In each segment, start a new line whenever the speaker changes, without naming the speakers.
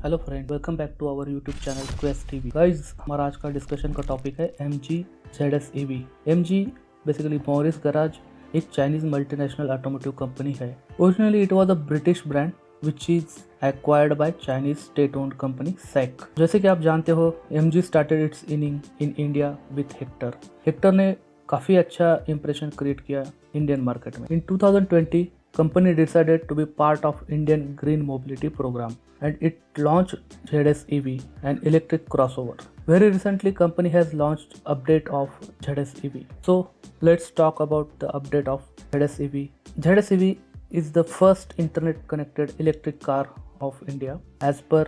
Hello friend, welcome back to our YouTube channel quest TV. Guys, हमारा आज का discussion का टॉपिक है MG ZS EV। MG basically Morris garage एक Chinese multinational automotive company है। Originally it was a British brand which is acquired by Chinese state owned company SAIC। जैसे कि आप जानते हो, MG started it's inning in India with Hector. Hector ने काफ़ी अच्छा इंप्रेशन क्रिएट किया इंडियन मार्केट में। इन 2020 company decided to be part of Indian Green Mobility Program and it launched ZS EV, an electric crossover. Very recently, company has launched update of ZS EV. So let's talk about the update of ZS EV. ZS EV is the first internet connected electric car of India as per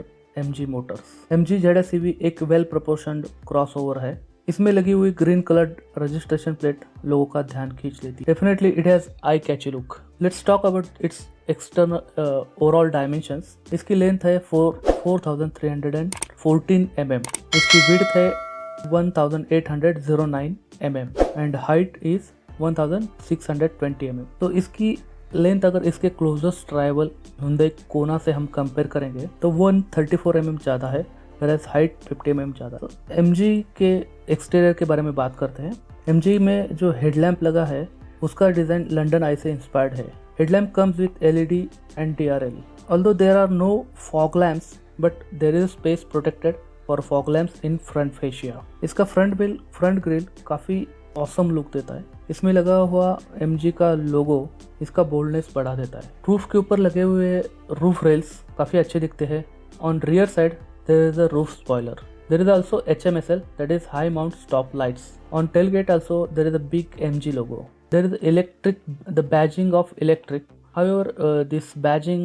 MG Motors. MG ZS EV एक well proportioned crossover है। इसमें लगी हुई green coloured registration plate लोगों का ध्यान खींच लेती है। Definitely it has eye catchy look. Let's talk about its external overall dimensions. इसकी लेंथ है 4314 mm, इसकी विड्थ है 1809 mm and height is 1620 mm। तो इसकी लेंथ अगर इसके क्लोजेस्ट राइवल Hyundai Kona से हम कंपेयर करेंगे तो 134 mm ज़्यादा है, वैराज हाइट 50 mm ज़्यादा। तो MG के एक्सटीरियर के बारे में बात करते हैं। MG में जो हेडलैम्प लगा है उसका डिज़ाइन लंडन आई से इंस्पायर्ड है। Headlamp comes with LED and DRL। Although there are no fog lamps but there is space protected for fog lamps in front fascia. इसका फ्रंट ग्रिल काफ़ी ऑसम लुक देता है। इसमें लगा हुआ MG का लोगो इसका बोल्डनेस बढ़ा देता है। रूफ के ऊपर लगे हुए रूफ रेल्स काफ़ी अच्छे दिखते हैं। On rear side there is a roof spoiler. There is also HMSL, that is high mount stop lights. On tailgate also there is a big MG logo. There is the badging of electric. However, this badging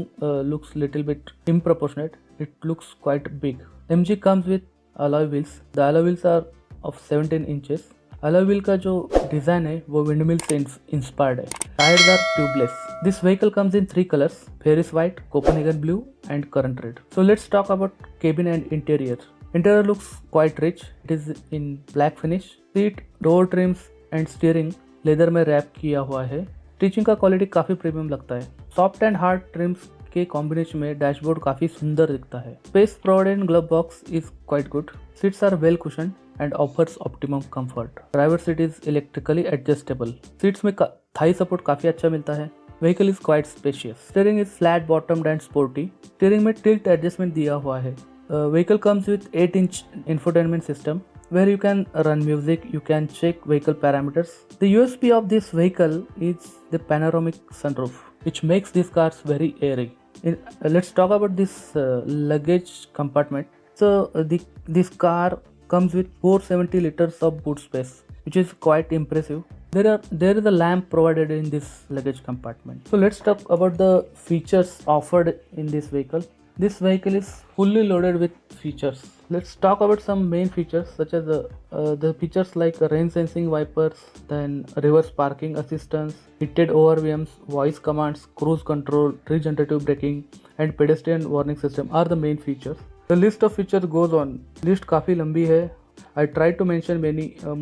looks little bit improportionate. It looks quite big. MG comes with alloy wheels. The alloy wheels are of 17 inches. alloy wheel का जो design है वो windmill से inspired है। Tyres are tubeless. This vehicle comes in 3 colors: Ferris white, Copenhagen blue and currant red. So let's talk about cabin and interior. Interior looks quite rich. It is in black finish. Seat, door trims and steering leather में wrap किया हुआ है। Stitching का quality काफ़ी premium लगता है। Soft and hard trims के combination में डैशबोर्ड काफ़ी सुंदर दिखता है। Space provided in glove box is quite good. Seats are well cushioned and offers optimum comfort. Driver seat is electrically adjustable. Seats में थाई सपोर्ट काफ़ी अच्छा मिलता है। Vehicle is quite spacious. Steering is flat bottomed and sporty. Steering में tilt adjustment दिया हुआ है। Vehicle comes with 8-inch infotainment system where you can run music, you can check vehicle parameters. The USP of this vehicle is the panoramic sunroof, which makes these cars very airy. Let's talk about this luggage compartment. So this car comes with 470 liters of boot space, which is quite impressive. There is a lamp provided in this luggage compartment. So let's talk about the features offered in this vehicle. This vehicle is fully loaded with features. Let's talk about some main features such as the features like rain sensing wipers, then reverse parking assistance, heated overvms, voice commands, cruise control, regenerative braking and pedestrian warning system are the main features. The list of features goes on. List काफ़ी लंबी है. I tried to mention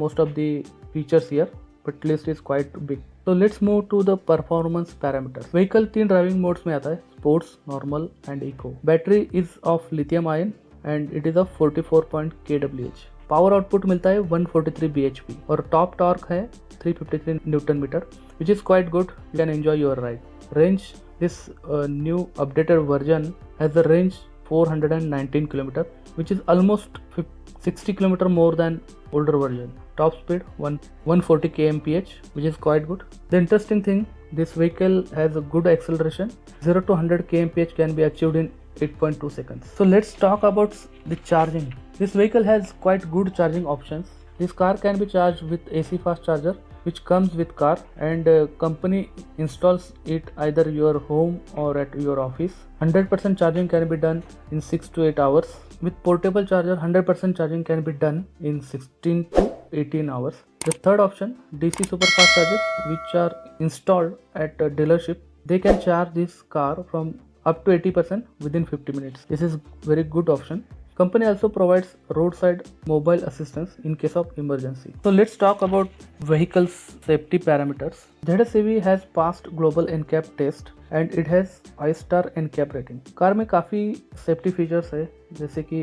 most of the features here, but list is quite big. So let's move to the performance parameters. Vehicle 3 driving modes में आता है: sports, normal and eco. Battery is of lithium ion and it is of 44 kWh। Power output मिलता है 143 bhp और top torque है 353 newton meter, which is quite good. You can enjoy your ride. Range, this new updated version has the range 419 km, which is almost 60 km more than older version. Top speed 140 kmph, which is quite good. The interesting thing, this vehicle has a good acceleration. 0 to 100 kmph can be achieved in 8.2 seconds. So let's talk about the charging. This vehicle has quite good charging options. This car can be charged with AC fast charger, which comes with car, and company installs it either your home or at your office. 100% charging can be done in 6 to 8 hours. With portable charger, 100% charging can be done in 16 to 18 hours. The third option, DC super fast chargers, which are installed at a dealership. They can charge this car from up to 80% within 50 minutes. This is very good option. Company also provides roadside mobile assistance in case of emergency. So let's talk about vehicle's safety parameters. ZSEV has passed global NCAP test and it has 5-star NCAP rating. Car में काफ़ी safety features है जैसे कि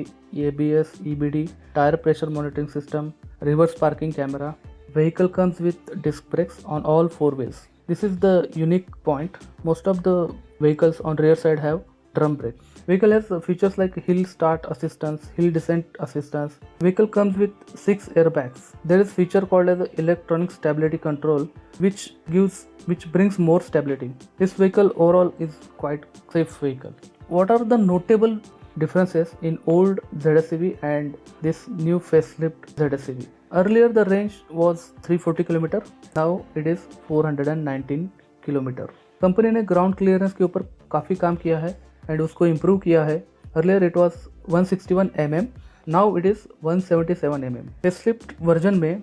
ABS, EBD, tyre pressure monitoring system, reverse parking camera. Vehicle comes with disc brakes on all 4 wheels. This is the unique point. Most of the vehicles on rear side have drum brakes. Vehicle has features like hill start assistance, hill descent assistance. Vehicle comes with 6 airbags. There is feature called as electronic stability control, which brings more stability. This vehicle overall is quite safe vehicle. What are the notable differences in old ZSEV and this new facelift ZSEV? Earlier the range was 340 km. Now it is 419 km. Company ने ground clearance के ऊपर काफ़ी काम किया है and उसको improve किया है. Earlier it was 161 mm, now it is 177 mm. Facelift version में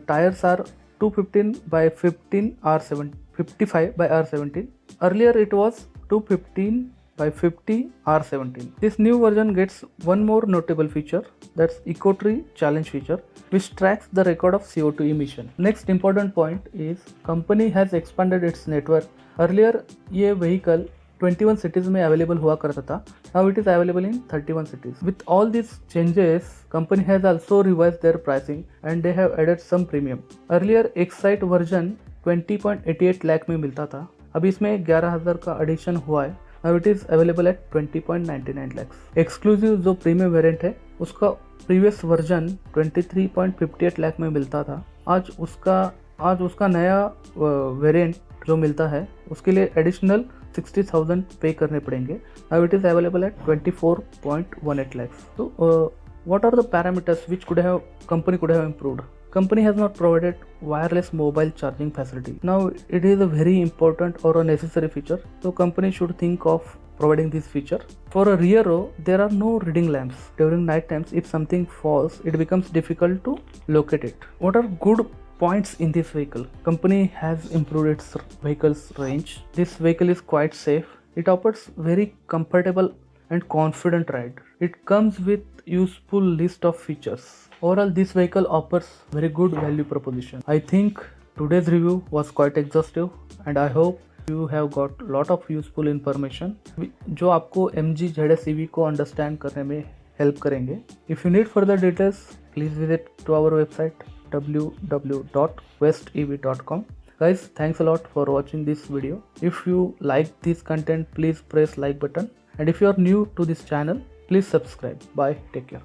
tyres are 215 by 15 R7 55 by R17. Earlier it was 215 by 50 R17. This new version gets one more notable feature, that's EcoTree Challenge feature, which tracks the record of CO2 emission. Next important point is company has expanded its network. Earlier ये vehicle 21 cities में available हुआ करता था. Now it is available in 31 cities. With all these changes, company has also revised their pricing and they have added some premium. Earlier Excite version 20.88 lakh में मिलता था. अभी इसमें 11,000 का एडिशन हुआ है. Now it is available at 20.99 lakhs. Exclusive जो premium variant है उसका प्रीवियस वर्जन 23.58 लाख में मिलता था. आज उसका नया वेरिएंट जो मिलता है उसके लिए एडिशनल 60,000 पे करने पड़ेंगे. Now it is available at 24.18 lakhs. So what are the parameters which company could have improved? Company has not provided wireless mobile charging facility. Now it is a very important or a necessary feature. So company should think of providing this feature. For a rear row, there are no reading lamps. During night times, if something falls, it becomes difficult to locate it. What are good points in this vehicle? Company has improved its vehicle's range. This vehicle is quite safe. It offers very comfortable and confident ride. It comes with useful list of features. Overall, this vehicle offers very good value proposition. I think today's review was quite exhaustive and I hope you have got lot of useful information जो आपको MG ZSEV को understand करने में help करेंगे. If you need further details, please visit to our website www.westev.com. Guys, thanks a lot for watching this video. If you like this content, please press like button. And if you are new to this channel, please subscribe. Bye. Take care.